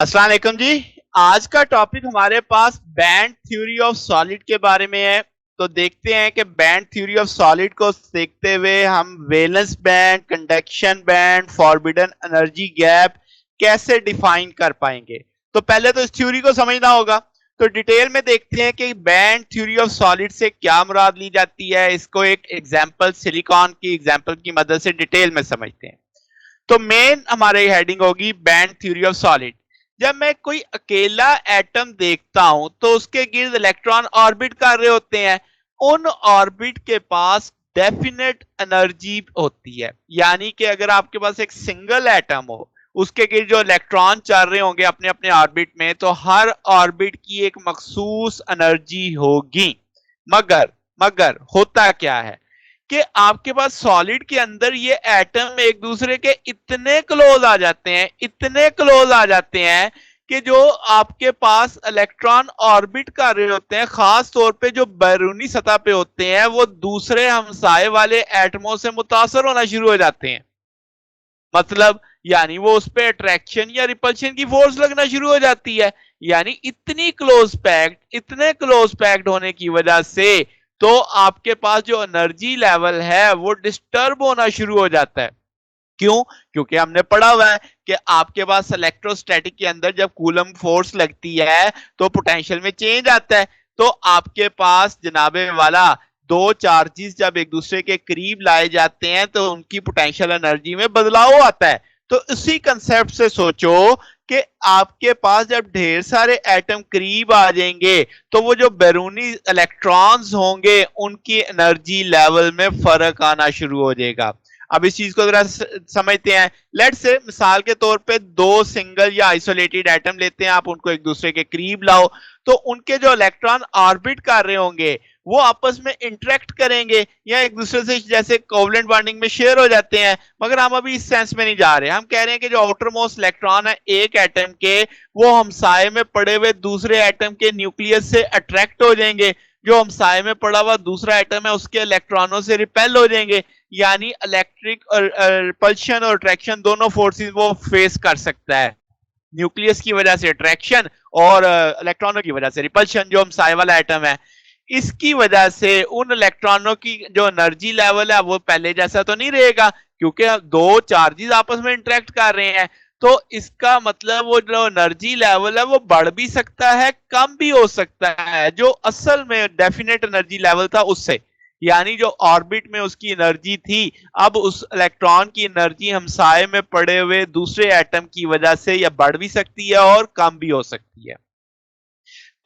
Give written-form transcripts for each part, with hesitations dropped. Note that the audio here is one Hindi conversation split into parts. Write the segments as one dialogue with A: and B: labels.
A: अस्सलाम वालेकुम जी। आज का टॉपिक हमारे pass band theory of solid के बारे में है। तो देखते हैं कि बैंड थ्योरी ऑफ सॉलिड को देखते हुए हम valence band, conduction band, forbidden energy gap कैसे डिफाइन कर पाएंगे। तो पहले तो इस थ्योरी को समझना होगा। तो डिटेल में देखते हैं कि बैंड थ्योरी ऑफ सॉलिड से क्या मुराद ली जाती है। इसको एक एग्जांपल, सिलिकॉन की एग्जांपल की मदद से डिटेल में समझते हैं। तो मेन हमारी हेडिंग होगी बैंड थ्योरी ऑफ सॉलिड। जब मैं कोई अकेला एटम देखता हूं तो उसके गिर्द इलेक्ट्रॉन ऑर्बिट कर रहे होते हैं। उन ऑर्बिट के पास डेफिनेट एनर्जी होती है, यानी कि अगर आपके पास एक सिंगल एटम हो, उसके गिर्द जो इलेक्ट्रॉन चल रहे होंगे अपने अपने ऑर्बिट में, तो हर ऑर्बिट की एक मखसूस एनर्जी होगी। मगर मगर होता क्या है कि आपके पास सॉलिड के अंदर ये एटम एक दूसरे के इतने क्लोज आ जाते हैं, इतने क्लोज आ जाते हैं कि जो आपके पास इलेक्ट्रॉन ऑर्बिट कर रहे होते हैं, खास तौर पे जो बैरूनी सतह पे होते हैं, वो दूसरे हमसाए वाले एटमों से मुतासर होना शुरू हो जाते हैं। मतलब यानी वो उस पर अट्रैक्शन या रिपल्शन की फोर्स लगना शुरू हो जाती है। यानी इतनी क्लोज पैक्ड, इतने क्लोज पैक्ड होने की वजह से तो आपके पास जो एनर्जी लेवल है वो डिस्टर्ब होना शुरू हो जाता है। क्यों? क्योंकि हमने पढ़ा हुआ है कि आपके पास इलेक्ट्रोस्टैटिक के अंदर जब कूलम फोर्स लगती है तो पोटेंशियल में चेंज आता है। तो आपके पास जनाबे वाला दो चार्जेस जब एक दूसरे के करीब लाए जाते हैं तो उनकी पोटेंशियल एनर्जी में बदलाव आता है। तो इसी कंसेप्ट से सोचो कि आपके पास जब ढेर सारे एटम करीब आ जाएंगे तो वो जो बैरूनी इलेक्ट्रॉन्स होंगे उनकी एनर्जी लेवल में फर्क आना शुरू हो जाएगा। अब इस चीज को जरा समझते हैं। लेट से मिसाल के तौर पे दो सिंगल या आइसोलेटेड एटम लेते हैं, आप उनको एक दूसरे के करीब लाओ तो उनके जो इलेक्ट्रॉन ऑर्बिट कर रहे होंगे वो आपस में इंटरेक्ट करेंगे या एक दूसरे से जैसे कोवलेंट बॉन्डिंग में शेयर हो जाते हैं। मगर हम अभी इस सेंस में नहीं जा रहे, हम कह रहे हैं कि जो आउटर मोस्ट इलेक्ट्रॉन है एक एटम के, वो हमसाए में पड़े हुए दूसरे एटम के न्यूक्लियस से अट्रैक्ट हो जाएंगे। जो हमसाए में पड़ा हुआ दूसरा एटम है उसके इलेक्ट्रॉनों से रिपेल हो जाएंगे। यानी इलेक्ट्रिक और रिपल्शन और अट्रैक्शन दोनों फोर्सेस वो फेस कर सकता है। न्यूक्लियस की वजह से अट्रैक्शन और इलेक्ट्रॉनों की वजह से रिपल्शन, जो हमसाए वाला एटम है। इसकी वजह से उन इलेक्ट्रॉनों की जो एनर्जी लेवल है वो पहले जैसा तो नहीं रहेगा, क्योंकि दो चार्जेस आपस में इंटरेक्ट कर रहे हैं। तो इसका मतलब वो जो एनर्जी लेवल है वो बढ़ भी सकता है, कम भी हो सकता है, जो असल में डेफिनेट एनर्जी लेवल था उससे। यानी जो ऑर्बिट में उसकी एनर्जी थी, अब उस इलेक्ट्रॉन की एनर्जी हमसाए में पड़े हुए दूसरे एटम की वजह से यह बढ़ भी सकती है और कम भी हो सकती है।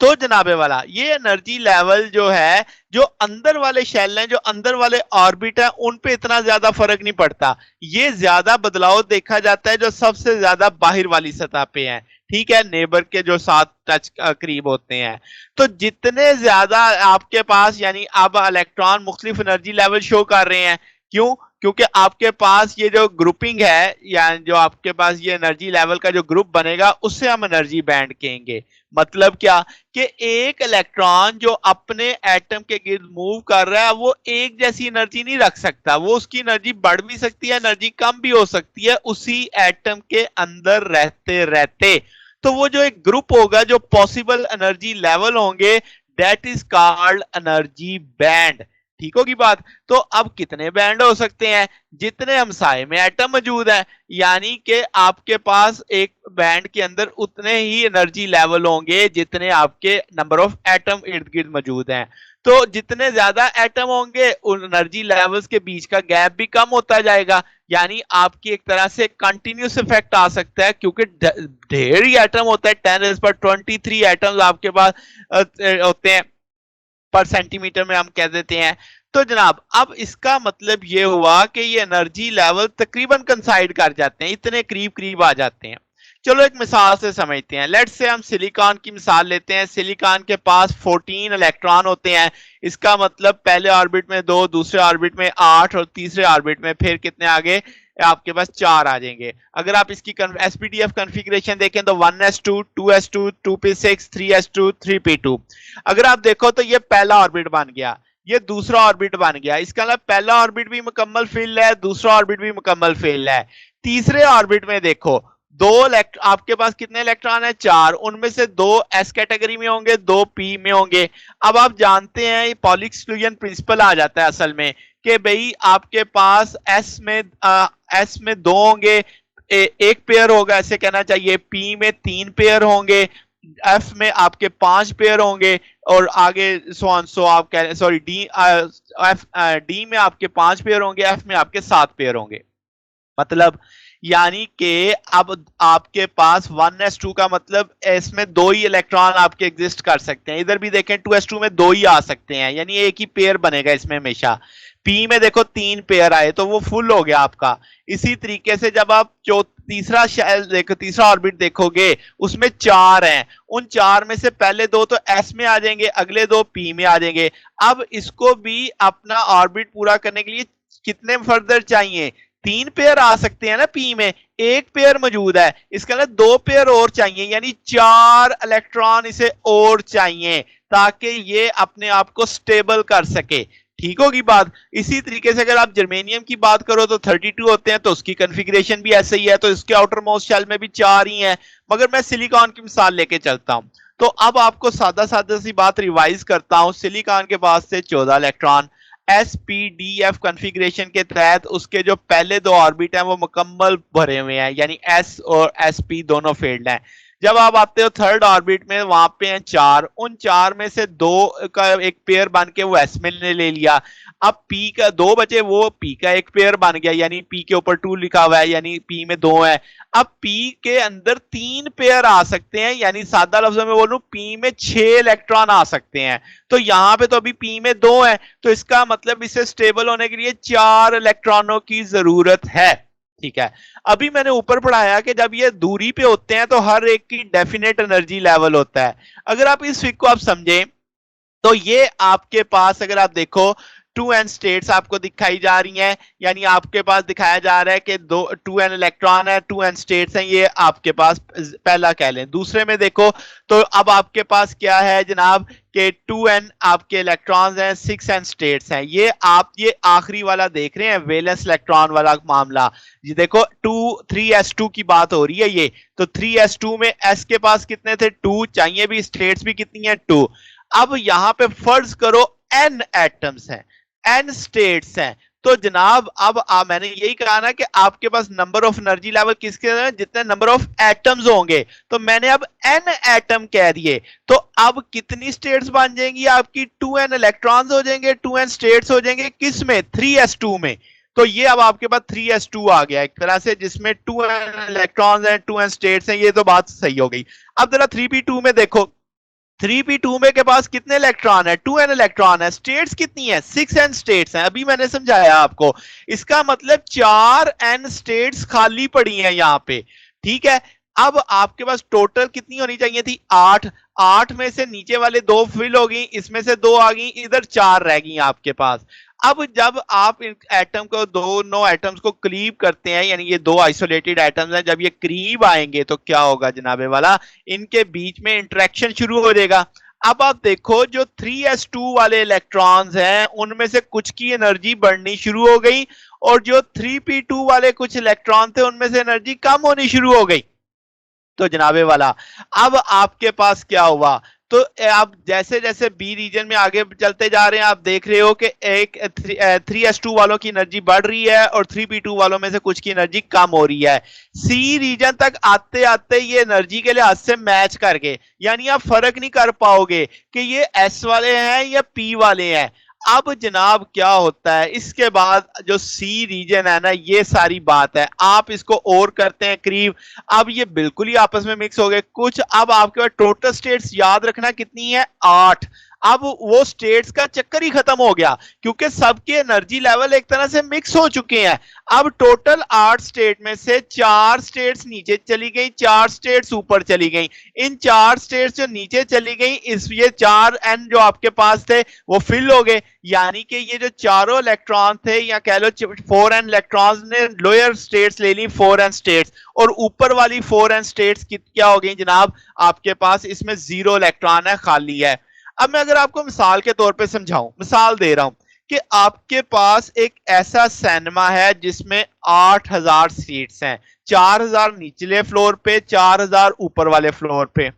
A: तो जनाबे वाला ये एनर्जी लेवल जो है, जो अंदर वाले शेल हैं, जो अंदर वाले ऑर्बिट है, उन पे इतना ज्यादा फर्क नहीं पड़ता। ये ज्यादा बदलाव देखा जाता है जो सबसे ज्यादा बाहर वाली सतह पे है, ठीक है, नेबर के जो साथ टच करीब होते हैं। तो जितने ज्यादा आपके पास, यानी अब इलेक्ट्रॉन मुख्तलिफ एनर्जी लेवल शो कर रहे हैं। क्यों? क्योंकि आपके पास ये जो ग्रुपिंग है, या जो आपके पास ये एनर्जी लेवल का जो ग्रुप बनेगा उससे हम एनर्जी बैंड कहेंगे। मतलब क्या कि एक इलेक्ट्रॉन जो अपने एटम के गिर्द मूव कर रहा है वो एक जैसी एनर्जी नहीं रख सकता, वो उसकी एनर्जी बढ़ भी सकती है, एनर्जी कम भी हो सकती है उसी एटम के अंदर रहते रहते। तो वो जो एक ग्रुप होगा, जो पॉसिबल एनर्जी लेवल होंगे, that is called energy band. ठीक होगी बात? तो अब कितने बैंड हो सकते हैं? जितने हमसाए में एटम मौजूद है, यानी कि आपके पास एक बैंड के अंदर उतने ही एनर्जी लेवल होंगे जितने आपके नंबर ऑफ एटम इर्द गिर्द मौजूद हैं। तो जितने ज्यादा एटम होंगे उन एनर्जी लेवल्स के बीच का गैप भी कम होता जाएगा। यानी आपकी एक तरह से कंटिन्यूस इफेक्ट आ सकता है, क्योंकि ढेर ही एटम होता है, 10⁻23 एटम्स आपके पास होते हैं पर सेंटीमीटर में, हम कह देते हैं। तो जनाब अब इसका मतलब ये हुआ कि ये एनर्जी लेवल तकरीबन कंसाइड कर जाते हैं, इतने करीब करीब आ जाते हैं। चलो एक मिसाल से समझते हैं। लेट्स से हम सिलिकॉन की मिसाल लेते हैं। सिलिकॉन के पास 14 इलेक्ट्रॉन होते हैं। इसका मतलब पहले ऑर्बिट में 2, दूसरे ऑर्बिट में 8 और तीसरे ऑर्बिट में फिर कितने आगे आपके पास 4 आ जाएंगे। अगर आप इसकी एसपीडीएफ कॉन्फ़िगरेशन देखें तो 1s2, 2s2, 2p6, 3s2, 3p2। अगर आप देखो तो ये पहला ऑर्बिट बन गया, ये दूसरा ऑर्बिट बन गया। इसका मतलब पहला ऑर्बिट भी मुकम्मल फिल है, दूसरा ऑर्बिट भी मुकम्मल फिल है। तीसरे ऑर्बिट में देखो आपके पास कितने इलेक्ट्रॉन है? 4। उनमें से 2 एस कैटेगरी में होंगे, 2 पी में होंगे। अब आप जानते हैं ये पॉली एक्सक्लूजन प्रिंसिपल आ जाता है असल में, कि भाई आपके पास एस में 2 होंगे, एक पेयर होगा, ऐसे कहना चाहिए। पी में 3 पेयर होंगे, एफ में आपके 5 पेयर होंगे, और आगे सो आप कह सॉरी डी एफ डी में आपके 5 पेयर होंगे, एफ में आपके 7 पेयर होंगे। मतलब यानी कि अब आपके पास 1s2 का मतलब इसमें 2 ही इलेक्ट्रॉन आपके एग्जिस्ट कर सकते हैं। इधर भी देखें 2s2 में 2 ही आ सकते हैं, यानी एक ही पेयर बनेगा इसमें हमेशा। पी में देखो 3 पेयर आए तो वो फुल हो गया आपका। इसी तरीके से जब आप तीसरा शेल देखो, तीसरा ऑर्बिट देखोगे, उसमें 4 हैं। उन 4 में से पहले 2 तो एस में आ जाएंगे, अगले 2 पी में आ जाएंगे। अब इसको भी अपना ऑर्बिट पूरा करने के लिए कितने फर्दर चाहिए? 3 पेयर आ सकते हैं ना पी में, एक पेयर मौजूद है, इसके अंदर 2 पेयर और चाहिए, यानी 4 इलेक्ट्रॉन इसे और चाहिए ताकि ये अपने आप को स्टेबल कर सके। ठीक होगी बात। इसी तरीके से अगर आप जर्मेनियम की बात करो तो 32 होते हैं, तो उसकी कॉन्फ़िगरेशन भी ऐसे ही है, तो इसके आउटर मोस्ट शेल में भी 4 ही हैं। मगर मैं सिलिकॉन की मिसाल लेके चलता हूं, तो अब आपको सादा सादा सी बात रिवाइज करता हूं। सिलिकॉन के पास से 14 इलेक्ट्रॉन, एसपीडीएफ कॉन्फ़िगरेशन के तहत उसके जो पहले 2 ऑर्बिट हैं वो मुकम्मल भरे हुए हैं, यानी एस और एसपी दोनों फील्ड हैं। जब आप आते हो थर्ड ऑर्बिट में, वहां पे हैं 4, उन 4 में से 2 का एक पेयर बन के वो एस में ले लिया। अब पी का 2 बचे, वो पी का एक पेयर बन गया, यानी पी के ऊपर 2 लिखा हुआ है, यानी पी में 2 है। अब पी के अंदर 3 पेयर आ सकते हैं, यानी सादा लफ्जों में बोलूं पी में 6 इलेक्ट्रॉन आ सकते हैं। तो यहां पे तो अभी पी में 2 है, तो इसका मतलब इसे स्टेबल होने के लिए 4 इलेक्ट्रॉनों की जरूरत है। ठीक है। अभी मैंने ऊपर पढ़ाया कि जब ये दूरी पे होते हैं तो हर एक की डेफिनेट एनर्जी लेवल होता है। अगर आप इस फिक को आप समझें तो ये आपके पास अगर आप देखो 2n स्टेट्स आपको दिखाई जा रही हैं, यानी आपके पास दिखाया जा रहा है कि 2n इलेक्ट्रॉन है, 2n स्टेट्स हैं, ये आपके पास पहला कह लें। दूसरे में देखो तो अब आपके पास क्या है जनाब कि 2n आपके इलेक्ट्रॉन्स हैं, 6n स्टेट्स हैं। ये आप ये आखिरी वाला देख रहे हैं, वैलेंस इलेक्ट्रॉन वाला मामला। ये देखो 3s2 की बात हो रही है ये, तो 3s2 में s के पास कितने थे? 2 चाहिए, भी स्टेट्स भी कितनी है? 2। अब यहां पे फर्ज करो n एटम्स हैं, n स्टेट्स हैं, तो जनाब अब मैंने यही कहा ना कि आपके पास नंबर ऑफ एनर्जी लेवल किसके हैं? जितने नंबर ऑफ एटम्स होंगे। तो मैंने अब n एटम कह दिए, तो अब कितनी स्टेट्स बन जाएंगी आपकी? 2n इलेक्ट्रॉन्स हो जाएंगे, 2n स्टेट्स हो जाएंगे, किस में? 3s2 में। तो ये अब आपके पास 3s2 आ गया एक तरह से, जिसमें 2n इलेक्ट्रॉन्स हैं, 2n स्टेट्स हैं। ये तो बात सही हो गई। अब जरा 3p2 में देखो, 3p2 में के पास कितने इलेक्ट्रॉन है? 2n इलेक्ट्रॉन है। स्टेट्स कितनी है? 6n स्टेट्स हैं। अभी मैंने समझाया आपको, इसका मतलब 4n स्टेट्स खाली पड़ी हैं यहां पे। ठीक है। अब आपके पास टोटल कितनी होनी चाहिए थी? 8। 8 में से नीचे वाले 2 फिल हो गई, इसमें से 2 आ गई, इधर 4 रह गई आपके पास। अब जब आप इन एटम को, दोनों एटम्स को क्लीव करते हैं, यानी ये 2 आइसोलेटेड एटम्स हैं, जब ये करीब आएंगे तो क्या होगा जनाबे वाला? इनके बीच में इंटरेक्शन शुरू हो जाएगा। अब आप देखो जो 3s2 वाले इलेक्ट्रॉन्स हैं उनमें से कुछ की एनर्जी बढ़नी शुरू हो गई, और जो 3p2 वाले कुछ इलेक्ट्रॉन थे उनमें से एनर्जी कम होनी शुरू हो गई। तो जनाबे वाला अब आपके पास क्या हुआ? तो आप जैसे जैसे बी रीजन में आगे चलते जा रहे हैं, आप देख रहे हो कि एक 3s2 वालों की एनर्जी बढ़ रही है और 3p2 वालों में से कुछ की एनर्जी कम हो रही है। सी रीजन तक आते आते ये एनर्जी के लिहाज से मैच कर गए, यानी आप फर्क नहीं कर पाओगे कि ये एस वाले हैं या पी वाले हैं। अब जनाब क्या होता है इसके बाद? जो सी रीजन है ना, ये सारी बात है, आप इसको और करते हैं करीब, अब ये बिल्कुल ही आपस में मिक्स हो गए कुछ। अब आपके पास टोटल स्टेट्स याद रखना कितनी है? 8। अब वो स्टेट्स का चक्कर ही खत्म हो गया, क्योंकि सबके एनर्जी लेवल एक तरह से मिक्स हो चुके हैं। अब टोटल 8 स्टेट में से 4 स्टेट्स नीचे चली गई, 4 स्टेट्स ऊपर चली गई। इन 4 स्टेट्स जो नीचे चली गई, इस ये 4 एन जो आपके पास थे वो फिल हो गए, यानी कि ये जो चारों इलेक्ट्रॉन थे, या कह लो 4n इलेक्ट्रॉन्स ने लोअर स्टेट्स ले ली, 4n स्टेट्स, और ऊपर वाली 4n स्टेट्स क्या हो गई जनाब? आपके पास इसमें 0 इलेक्ट्रॉन है, खाली है। अब मैं अगर आपको मिसाल के तौर पे समझाऊं, मिसाल दे रहा हूं कि आपके पास एक ऐसा सिनेमा है जिसमें 8000 सीट्स हैं, 4000 निचले फ्लोर पे, 4000 ऊपर वाले फ्लोर पे।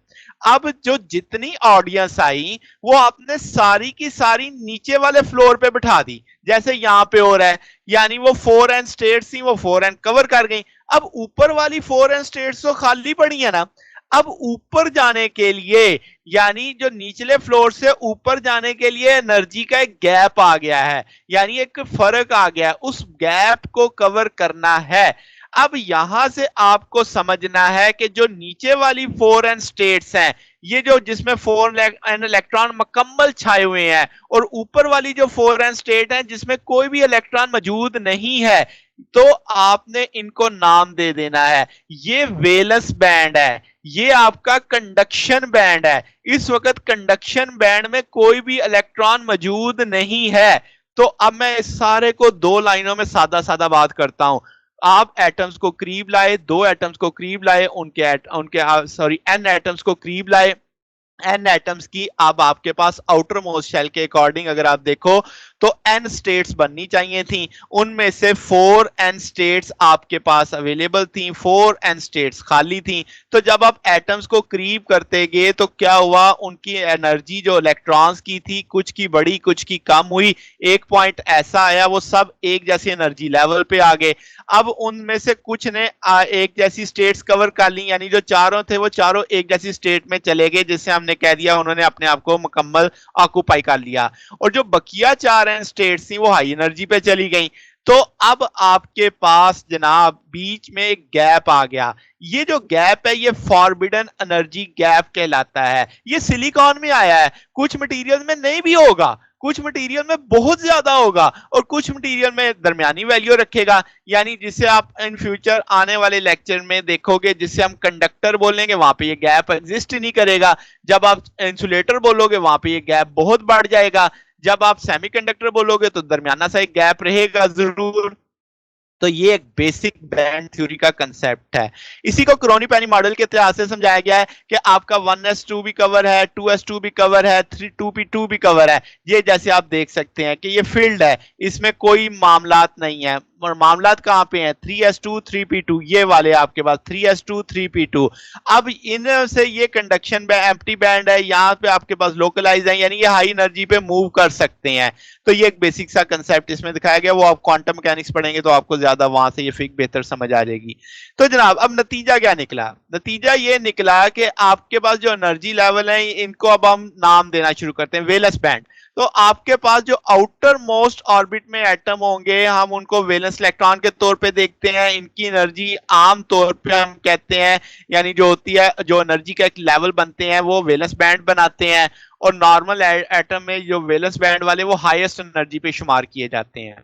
A: अब जो जितनी ऑडियंस आई वो आपने सारी की सारी नीचे वाले फ्लोर पे बिठा दी, जैसे यहां पे हो रहा है। यानी वो फोर एंड स्टेट्स थी, वो फोर एंड कवर कर गई। अब ऊपर वाली फोर एंड स्टेट्स तो खाली पड़ी है ना। अब ऊपर जाने के लिए, यानी जो निचले फ्लोर से ऊपर जाने के लिए एनर्जी का एक गैप आ गया है, यानी एक फर्क आ गया है, उस गैप को कवर करना है। अब यहां से आपको समझना है कि जो नीचे वाली फोर एंड स्टेट्स हैं, ये जो जिसमें फोर एंड इलेक्ट्रॉन मुकम्मल छाए हुए हैं, और ऊपर वाली जो फोर एंड स्टेट है जिसमें कोई भी इलेक्ट्रॉन मौजूद नहीं है, तो आपने इनको नाम दे देना है। ये वेलेंस बैंड है, ये आपका कंडक्शन बैंड है। इस वक्त कंडक्शन बैंड में कोई भी इलेक्ट्रॉन मौजूद नहीं है। तो अब मैं इस सारे को दो लाइनों में सादा सादा बात करता हूं। आप एटम्स को करीब लाए, दो एटम्स को करीब लाए, उनके सॉरी एन एटम्स को करीब लाए। एन एटम्स की अब आपके पास आउटर मोस्ट शेल के अकॉर्डिंग अगर आप देखो तो एन स्टेट्स बननी चाहिए थी। उनमें से फोर एन स्टेट्स आपके पास अवेलेबल थी, फोर एन स्टेट्स खाली थी। तो जब आप एटम्स को करीब करते गए तो क्या हुआ, उनकी एनर्जी जो इलेक्ट्रॉन्स की थी, कुछ की बढ़ी कुछ की कम हुई। एक पॉइंट ऐसा आया वो सब एक जैसी एनर्जी लेवल पे आ गए। अब उनमें से कुछ ने एक जैसी स्टेट्स कवर कर ली, यानी जो चारों थे वो चारों एक जैसी स्टेट में चले गए, जिससे हमने कह दिया उन्होंने अपने आप को मुकम्मल ऑक्यूपाई कर लिया। और जो बकिया चार स्टेट्स थी वो हाई एनर्जी पे चली गई। तो अब आपके पास जनाब बीच में एक गैप आ गया। ये जो गैप है ये फॉरबिडन एनर्जी गैप कहलाता है। ये सिलिकॉन में आया है, कुछ मटेरियल में नहीं भी होगा, कुछ मटेरियल में बहुत ज्यादा होगा और कुछ मटेरियल में दरमियानी वैल्यू रखेगा। यानी जिसे आप इन फ्यूचर आने वाले लेक्चर में देखोगे, जिसे हम कंडक्टर बोलेंगे वहां पे ये गैप एग्जिस्ट ही नहीं करेगा। जब आप इंसुलेटर बोलोगे वहां पे ये गैप बहुत बढ़ जाएगा। जब आप सेमीकंडक्टर बोलोगे तो दरमियाना सा एक गैप रहेगा जरूर। तो ये एक बेसिक बैंड थ्योरी का कंसेप्ट है। इसी को क्रोनी-पेनी मॉडल के तहत से समझाया गया है कि आपका 1s2 भी कवर है, 2s2 भी कवर है, 2p2 भी कवर है। ये जैसे आप देख सकते हैं कि ये फील्ड है, इसमें कोई मामलात नहीं है। और मामलात कहां पे हैं, 3s2 3p2, ये वाले आपके पास 3s2 3p2। अब इनमें से ये कंडक्शन एम्प्टी बैंड है, यहाँ पे आपके पास लोकलाइज है, यानी ये हाई एनर्जी पे मूव कर सकते हैं। तो ये एक बेसिक सा कंसेप्ट इसमें दिखाया गया। वो आप क्वांटम मैकेनिक्स पढ़ेंगे तो आपको ज्यादा वहां से ये फिक बेहतर समझ आ जाएगी। तो जनाब अब नतीजा क्या निकला, नतीजा ये निकला कि आपके पास जो एनर्जी लेवल है इनको अब हम नाम देना शुरू करते हैं वेलेंस बैंड। तो आपके पास जो आउटर मोस्ट ऑर्बिट में एटम होंगे हम उनको वेलेंस इलेक्ट्रॉन के तौर पे देखते हैं। इनकी एनर्जी आम तौर पे हम कहते हैं, यानी जो होती है, जो एनर्जी का एक लेवल बनते हैं वो वेलेंस बैंड बनाते हैं। और नॉर्मल एटम में जो वेलेंस बैंड वाले वो हाईएस्ट एनर्जी पे शुमार किए जाते हैं।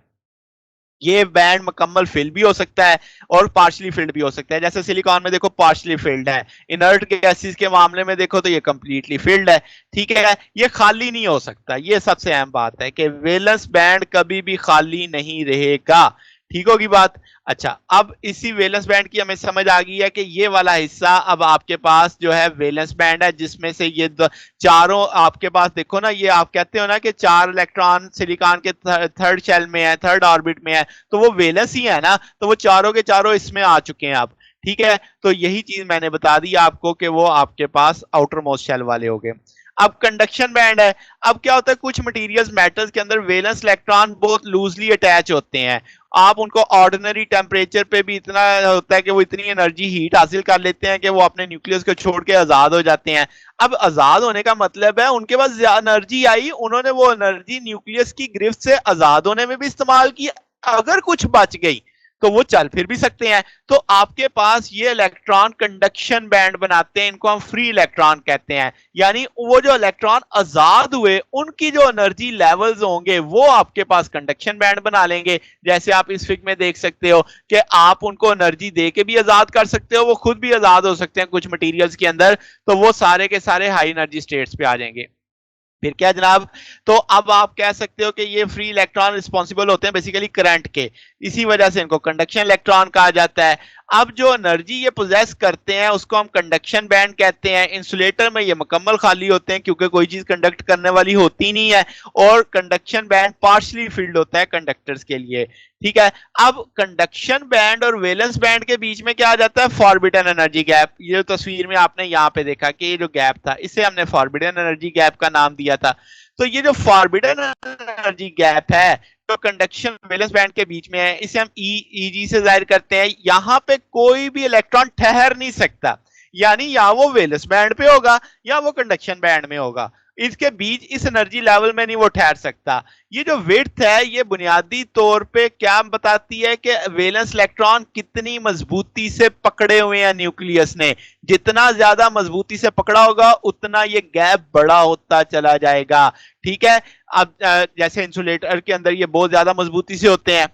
A: ये बैंड मुकम्मल फिल भी हो सकता है और पार्शली फिल्ड भी हो सकता है। जैसे सिलिकॉन में देखो पार्शली फिल्ड है, इनर्ट गैसेस के मामले में देखो तो ये कंप्लीटली फिल्ड है। ठीक है, ये खाली नहीं हो सकता। ये सबसे अहम बात है कि वेलेंस बैंड कभी भी खाली नहीं रहेगा। ठीक होगी बात। अच्छा, अब इसी वेलेंस बैंड की हमें समझ आ गई है कि ये वाला हिस्सा अब आपके पास जो है वेलेंस बैंड है, जिसमें से ये चारों आपके पास देखो ना, ये आप कहते हो ना कि चार इलेक्ट्रॉन सिलिकॉन के थर्ड शेल में है, थर्ड ऑर्बिट में है, तो वो वेलेंस ही है ना, तो वो चारों के चारों इसमें आ चुके हैं अब। ठीक है, तो यही चीज मैंने बता दी आपको कि वो आपके पास आउटर मोस्ट शेल वाले हो गए। अब कंडक्शन बैंड है। अब क्या होता है, कुछ मटेरियल्स मेटल्स के अंदर वेलेंस इलेक्ट्रॉन बहुत लूजली अटैच होते हैं। आप उनको ऑर्डिनरी टेम्परेचर पे भी इतना होता है कि वो इतनी एनर्जी हीट हासिल कर लेते हैं कि वो अपने न्यूक्लियस को छोड़ के आजाद हो जाते हैं। अब आजाद होने का मतलब है उनके पास एनर्जी आई, उन्होंने वो एनर्जी न्यूक्लियस की गिरफ्त से आजाद होने में भी इस्तेमाल की। अगर कुछ बच गई तो वो चल फिर भी सकते हैं। तो आपके पास ये इलेक्ट्रॉन कंडक्शन बैंड बनाते हैं, इनको हम फ्री इलेक्ट्रॉन कहते हैं। यानी वो जो इलेक्ट्रॉन आजाद हुए उनकी जो एनर्जी लेवल्स होंगे वो आपके पास कंडक्शन बैंड बना लेंगे। जैसे आप इस फिग में देख सकते हो कि आप उनको एनर्जी दे के भी आजाद कर सकते हो, वो खुद भी आजाद हो सकते हैं कुछ मटेरियल्स के अंदर, तो वो सारे के सारे हाई एनर्जी स्टेट्स पे आ जाएंगे। फिर क्या जनाब, तो अब आप कह सकते हो कि ये फ्री इलेक्ट्रॉन रिस्पॉन्सिबल होते हैं बेसिकली करंट के, इसी वजह से इनको कंडक्शन इलेक्ट्रॉन कहा जाता है। अब जो एनर्जी ये पोजेस करते हैं उसको हम कंडक्शन बैंड कहते हैं। इंसुलेटर में ये मुकम्मल खाली होते हैं क्योंकि कोई चीज कंडक्ट करने वाली होती नहीं है, और कंडक्शन बैंड पार्शली फिल्ड होता है कंडक्टर्स के लिए। ठीक है, अब कंडक्शन बैंड और वैलेंस बैंड के बीच में क्या आ जाता है, फॉरबिडन एनर्जी गैप। ये तस्वीर में आपने यहाँ पे देखा कि ये जो गैप था इसे हमने फॉरबिडन एनर्जी गैप का नाम दिया था। तो ये जो फॉरबिडन एनर्जी गैप है तो कंडक्शन वैलेंस बैंड के बीच में है, इसे हम ईजी से जाहिर करते हैं। यहां पे कोई भी इलेक्ट्रॉन ठहर नहीं सकता, यानी या वो वैलेंस बैंड पे होगा या वो कंडक्शन बैंड में होगा, इसके बीच इस एनर्जी लेवल में नहीं वो ठहर सकता। ये जो विड्थ है ये बुनियादी तौर पे क्या बताती है कि वैलेंस इलेक्ट्रॉन कितनी मजबूती से पकड़े हुए हैं न्यूक्लियस ने। जितना ज्यादा मजबूती से पकड़ा होगा उतना ये गैप बड़ा होता चला जाएगा। ठीक है, अब जैसे इंसुलेटर के अंदर ये बहुत ज्यादा मजबूती से होते हैं,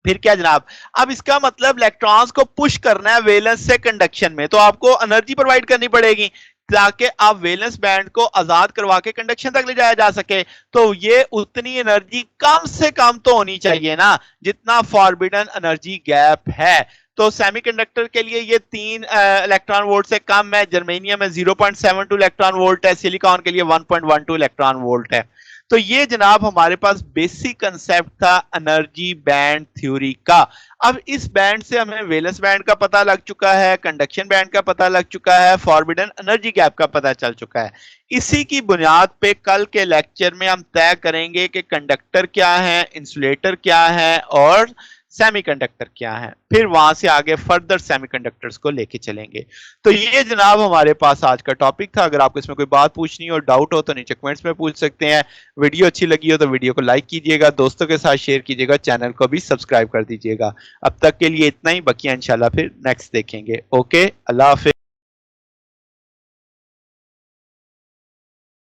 A: फिर क्या जनाब, अब इसका मतलब इलेक्ट्रॉन्स को पुश करना है वैलेंस से कंडक्शन में, तो आपको एनर्जी प्रोवाइड करनी पड़ेगी ताकि आप वैलेंस बैंड को आजाद करवा के कंडक्शन तक ले जाया जा सके। तो ये उतनी एनर्जी कम से कम तो होनी चाहिए ना जितना फॉरबिडन एनर्जी गैप है। तो सेमीकंडक्टर के लिए ये 3 इलेक्ट्रॉन वोल्ट से कम है, जर्मेनियम में 0.72 इलेक्ट्रॉन वोल्ट है, सिलिकॉन के लिए 1.12 इलेक्ट्रॉन वोल्ट है। तो ये जनाब हमारे पास बेसिक कंसेप्ट था एनर्जी बैंड थ्योरी का। अब इस बैंड से हमें वैलेंस बैंड का पता लग चुका है, कंडक्शन बैंड का पता लग चुका है, फॉरबिडन एनर्जी गैप का पता चल चुका है। इसी की बुनियाद पे कल के लेक्चर में हम तय करेंगे कि कंडक्टर क्या है, इंसुलेटर क्या है और सेमीकंडक्टर क्या है, फिर वहां से आगे फर्दर सेमीकंडक्टर्स को लेके चलेंगे। तो ये जनाब हमारे पास आज का टॉपिक था। अगर आपको इसमें कोई बात पूछनी हो, डाउट हो तो नीचे कमेंट्स में पूछ सकते हैं। वीडियो अच्छी लगी हो तो वीडियो को लाइक कीजिएगा, दोस्तों के साथ शेयर कीजिएगा, चैनल को भी सब्सक्राइब कर दीजिएगा। अब तक के लिए इतना ही, बकिया इंशाल्लाह फिर नेक्स्ट देखेंगे। ओके, अल्लाह हाफिज।